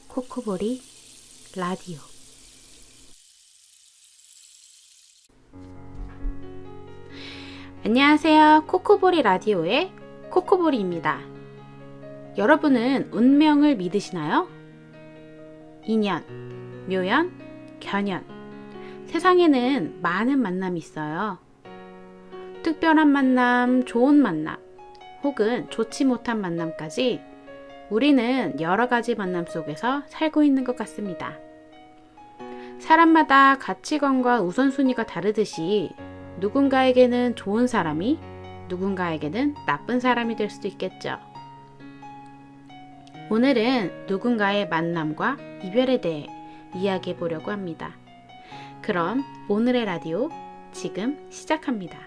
코코보리 라디오. 안녕하세요. 코코보리 라디오의 코코보리입니다. 여러분은 운명을 믿으시나요? 인연, 묘연, 견연. 세상에는 많은 만남이 있어요. 특별한 만남, 좋은 만남, 혹은 좋지 못한 만남까지 우리는 여러 가지 만남 속에서 살고 있는 것 같습니다. 사람마다 가치관과 우선순위가 다르듯이 누군가에게는 좋은 사람이, 누군가에게는 나쁜 사람이 될 수도 있겠죠. 오늘은 누군가의 만남과 이별에 대해 이야기해 보려고 합니다. 그럼 오늘의 라디오 지금 시작합니다.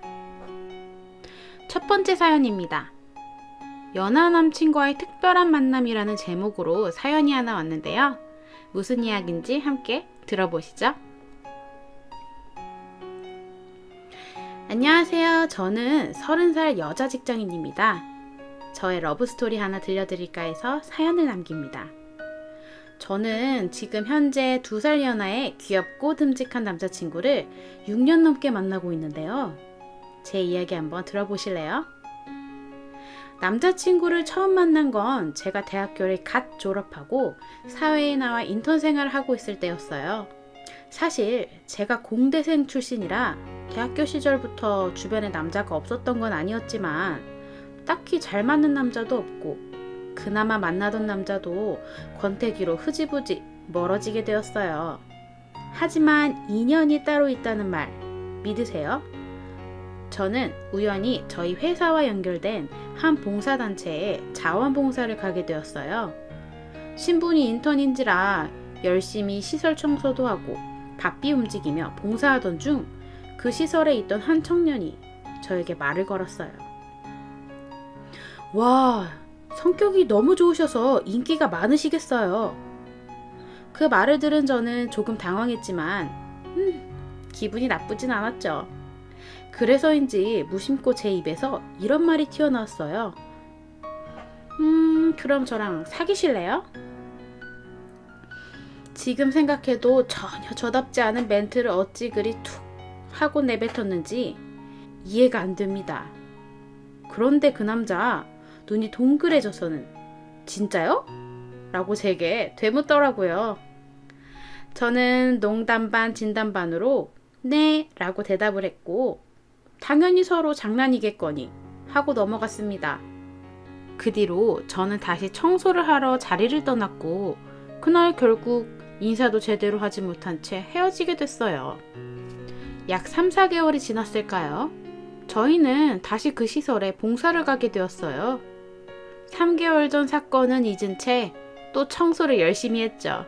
첫 번째 사연입니다. 연하 남친과의 특별한 만남이라는 제목으로 사연이 하나 왔는데요. 무슨 이야기인지 함께 들어보시죠. 안녕하세요. 저는 30살 여자 직장인입니다. 저의 러브스토리 하나 들려드릴까 해서 사연을 남깁니다. 저는 지금 현재 2살 연하의 귀엽고 듬직한 남자친구를 6년 넘게 만나고 있는데요. 제 이야기 한번 들어보실래요? 남자친구를 처음 만난 건 제가 대학교를 갓 졸업하고 사회에 나와 인턴 생활을 하고 있을 때였어요. 사실 제가 공대생 출신이라 대학교 시절부터 주변에 남자가 없었던 건 아니었지만 딱히 잘 맞는 남자도 없고 그나마 만나던 남자도 권태기로 흐지부지 멀어지게 되었어요. 하지만 인연이 따로 있다는 말 믿으세요? 저는 우연히 저희 회사와 연결된 한 봉사단체에 자원봉사를 가게 되었어요. 신분이 인턴인지라 열심히 시설 청소도 하고 바삐 움직이며 봉사하던 중 그 시설에 있던 한 청년이 저에게 말을 걸었어요. 와, 성격이 너무 좋으셔서 인기가 많으시겠어요. 그 말을 들은 저는 조금 당황했지만 기분이 나쁘진 않았죠. 그래서인지 무심코 제 입에서 이런 말이 튀어나왔어요. 그럼 저랑 사귀실래요? 지금 생각해도 전혀 저답지 않은 멘트를 어찌 그리 툭 하고 내뱉었는지 이해가 안 됩니다. 그런데 그 남자 눈이 동그래져서는 진짜요? 라고 제게 되묻더라고요. 저는 농담 반 진담 반으로 네 라고 대답을 했고 당연히 서로 장난이겠거니 하고 넘어갔습니다. 그 뒤로 저는 다시 청소를 하러 자리를 떠났고 그날 결국 인사도 제대로 하지 못한 채 헤어지게 됐어요. 약 3, 4개월이 지났을까요? 저희는 다시 그 시설에 봉사를 가게 되었어요. 3개월 전 사건은 잊은 채 또 청소를 열심히 했죠.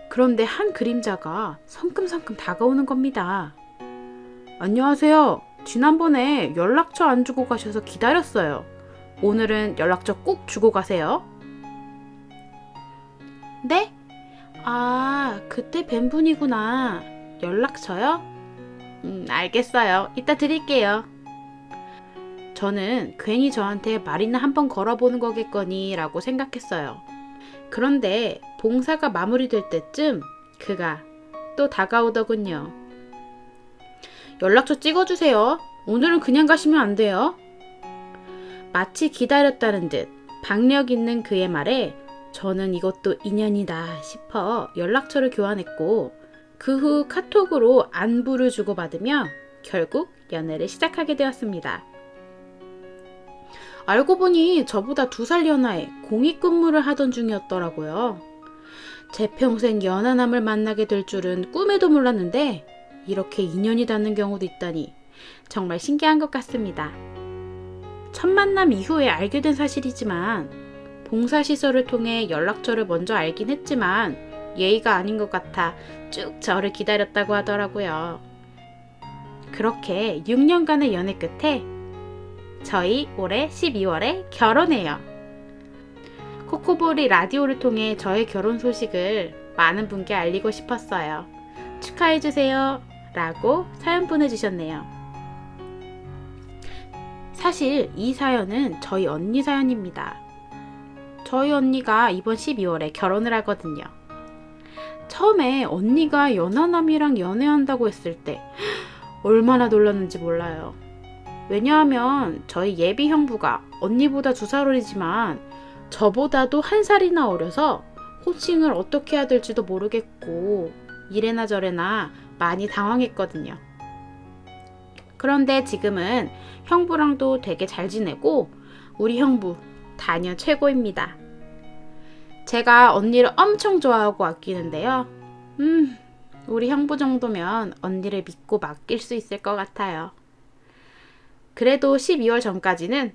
그런데 한 그림자가 성큼성큼 다가오는 겁니다. 안녕하세요. 지난번에 연락처 안 주고 가셔서 기다렸어요. 오늘은 연락처 꼭 주고 가세요. 네? 아, 그때 뵌 분이구나. 연락처요? 알겠어요. 이따 드릴게요. 저는 괜히 저한테 말이나 한번 걸어보는 거겠거니 라고 생각했어요. 그런데 봉사가 마무리될 때쯤 그가 또 다가오더군요. 연락처 찍어주세요. 오늘은 그냥 가시면 안 돼요. 마치 기다렸다는 듯 박력 있는 그의 말에 저는 이것도 인연이다 싶어 연락처를 교환했고 그 후 카톡으로 안부를 주고받으며 결국 연애를 시작하게 되었습니다. 알고 보니 저보다 2살 연하에 공익근무를 하던 중이었더라고요. 제 평생 연하남을 만나게 될 줄은 꿈에도 몰랐는데 이렇게 인연이 닿는 경우도 있다니 정말 신기한 것 같습니다. 첫 만남 이후에 알게 된 사실이지만 봉사시설을 통해 연락처를 먼저 알긴 했지만 예의가 아닌 것 같아 쭉 저를 기다렸다고 하더라고요. 그렇게 6년간의 연애 끝에 저희 올해 12월에 결혼해요. 코코보리 라디오를 통해 저의 결혼 소식을 많은 분께 알리고 싶었어요. 축하해주세요 라고 사연 보내주셨네요. 사실 이 사연은 저희 언니 사연입니다. 저희 언니가 이번 12월에 결혼을 하거든요. 처음에 언니가 연하남이랑 연애한다고 했을 때 얼마나 놀랐는지 몰라요. 왜냐하면 저희 예비 형부가 언니보다 2살 어리지만 저보다도 1살이나 어려서 호칭을 어떻게 해야 될지도 모르겠고 이래나 저래나 많이 당황했거든요. 그런데 지금은 형부랑도 되게 잘 지내고 우리 형부 단연 최고입니다. 제가 언니를 엄청 좋아하고 아끼는데요. 우리 형부 정도면 언니를 믿고 맡길 수 있을 것 같아요. 그래도 12월 전까지는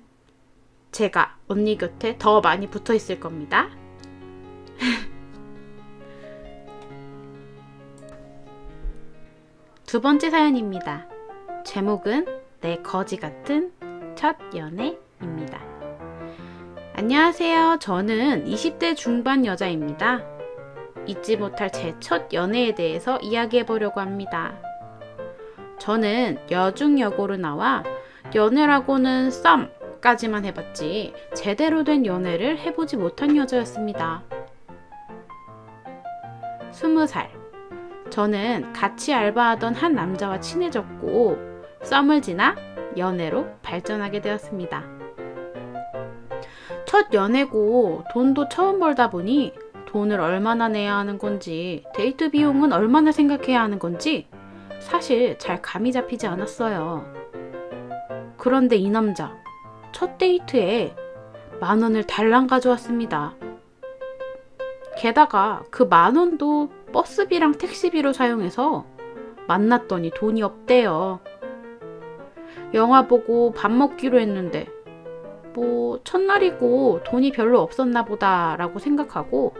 제가 언니 곁에 더 많이 붙어 있을 겁니다. 두 번째 사연입니다. 제목은 내 거지 같은 첫 연애입니다. 안녕하세요. 저는 20대 중반 여자입니다. 잊지 못할 제 첫 연애에 대해서 이야기해보려고 합니다. 저는 여중여고로 나와 연애라고는 썸까지만 해봤지 제대로 된 연애를 해보지 못한 여자였습니다. 20살. 저는 같이 알바하던 한 남자와 친해졌고 썸을 지나 연애로 발전하게 되었습니다. 첫 연애고 돈도 처음 벌다 보니 돈을 얼마나 내야 하는 건지 데이트 비용은 얼마나 생각해야 하는 건지 사실 잘 감이 잡히지 않았어요. 그런데 이 남자 첫 데이트에 10,000원을 달랑 가져왔습니다. 게다가 그 10,000원도 버스비랑 택시비로 사용해서 만났더니 돈이 없대요. 영화 보고 밥 먹기로 했는데 뭐 첫날이고 돈이 별로 없었나 보다 라고 생각하고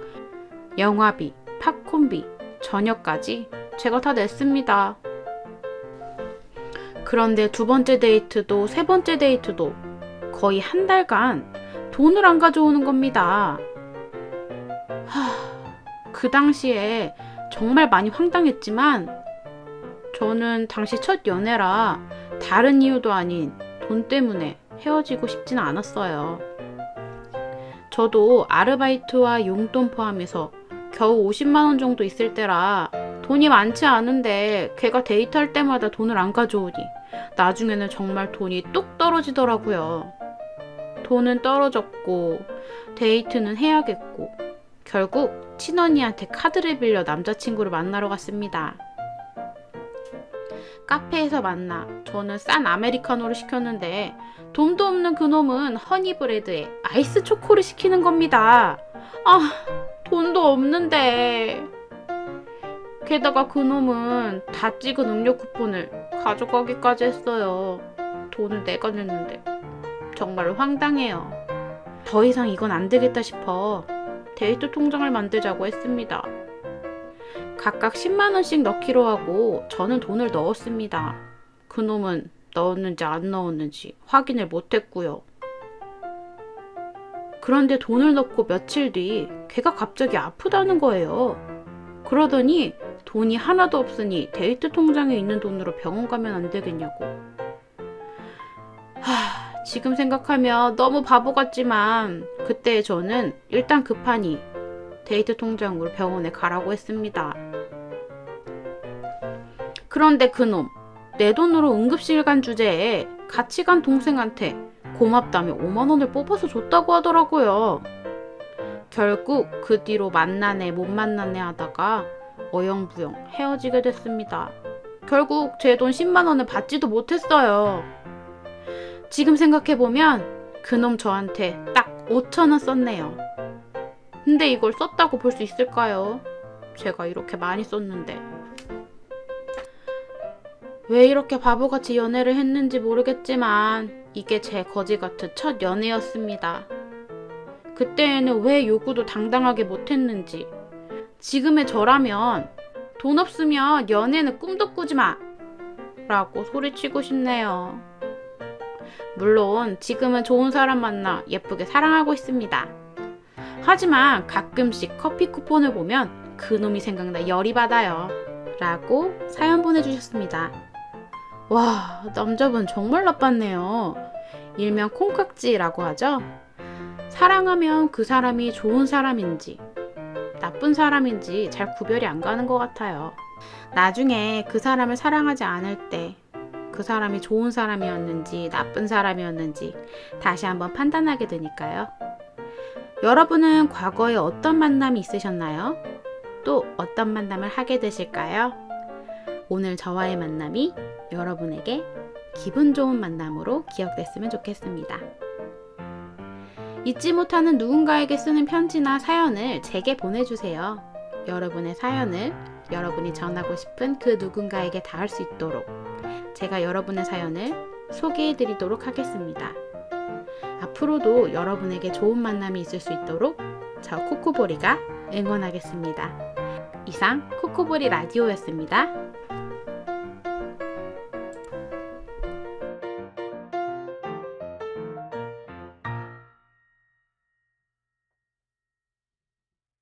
영화비, 팝콘비, 저녁까지 제가 다 냈습니다. 그런데 2번째 데이트도 3번째 데이트도 거의 한 달간 돈을 안 가져오는 겁니다. 그 당시에 정말 많이 황당했지만 저는 당시 첫 연애라 다른 이유도 아닌 돈 때문에 헤어지고 싶지는 않았어요. 저도 아르바이트와 용돈 포함해서 겨우 500,000원 정도 있을 때라 돈이 많지 않은데 걔가 데이트할 때마다 돈을 안 가져오니 나중에는 정말 돈이 뚝 떨어지더라고요. 돈은 떨어졌고 데이트는 해야겠고 결국 친언니한테 카드를 빌려 남자친구를 만나러 갔습니다. 카페에서 만나 저는 싼 아메리카노를 시켰는데 돈도 없는 그놈은 허니브레드에 아이스 초코를 시키는 겁니다. 돈도 없는데. 게다가 그놈은 다 찍은 음료 쿠폰을 가져가기까지 했어요. 돈을 내가 냈는데 정말 황당해요. 더 이상 이건 안 되겠다 싶어 데이트 통장을 만들자고 했습니다. 각각 100,000원씩 넣기로 하고 저는 돈을 넣었습니다. 그놈은 넣었는지 안 넣었는지 확인을 못했고요. 그런데 돈을 넣고 며칠 뒤 걔가 갑자기 아프다는 거예요. 그러더니 돈이 하나도 없으니 데이트 통장에 있는 돈으로 병원 가면 안 되겠냐고. 지금 생각하면 너무 바보 같지만 그때 저는 일단 급하니 데이트 통장으로 병원에 가라고 했습니다. 그런데 그놈 내 돈으로 응급실 간 주제에 같이 간 동생한테 고맙다며 50,000원을 뽑아서 줬다고 하더라고요. 결국 그 뒤로 만나네 못 만나네 하다가 어영부영 헤어지게 됐습니다. 결국 제 돈 100,000원을 받지도 못했어요. 지금 생각해보면 그놈 저한테 딱 5,000원 썼네요. 근데 이걸 썼다고 볼 수 있을까요? 제가 이렇게 많이 썼는데. 왜 이렇게 바보같이 연애를 했는지 모르겠지만 이게 제 거지 같은 첫 연애였습니다. 그때에는 왜 요구도 당당하게 못했는지. 지금의 저라면 돈 없으면 연애는 꿈도 꾸지 마! 라고 소리치고 싶네요. 물론 지금은 좋은 사람 만나 예쁘게 사랑하고 있습니다. 하지만 가끔씩 커피 쿠폰을 보면 그놈이 생각나 열이 받아요. 라고 사연 보내주셨습니다. 와, 남자분 정말 나빴네요. 일명 콩깍지라고 하죠. 사랑하면 그 사람이 좋은 사람인지 나쁜 사람인지 잘 구별이 안 가는 것 같아요. 나중에 그 사람을 사랑하지 않을 때 그 사람이 좋은 사람이었는지 나쁜 사람이었는지 다시 한번 판단하게 되니까요. 여러분은 과거에 어떤 만남이 있으셨나요? 또 어떤 만남을 하게 되실까요? 오늘 저와의 만남이 여러분에게 기분 좋은 만남으로 기억됐으면 좋겠습니다. 잊지 못하는 누군가에게 쓰는 편지나 사연을 제게 보내주세요. 여러분의 사연을 여러분이 전하고 싶은 그 누군가에게 닿을 수 있도록 제가 여러분의 사연을 소개해드리도록 하겠습니다. 앞으로도 여러분에게 좋은 만남이 있을 수 있도록 저 코코보리가 응원하겠습니다. 이상 코코보리 라디오였습니다.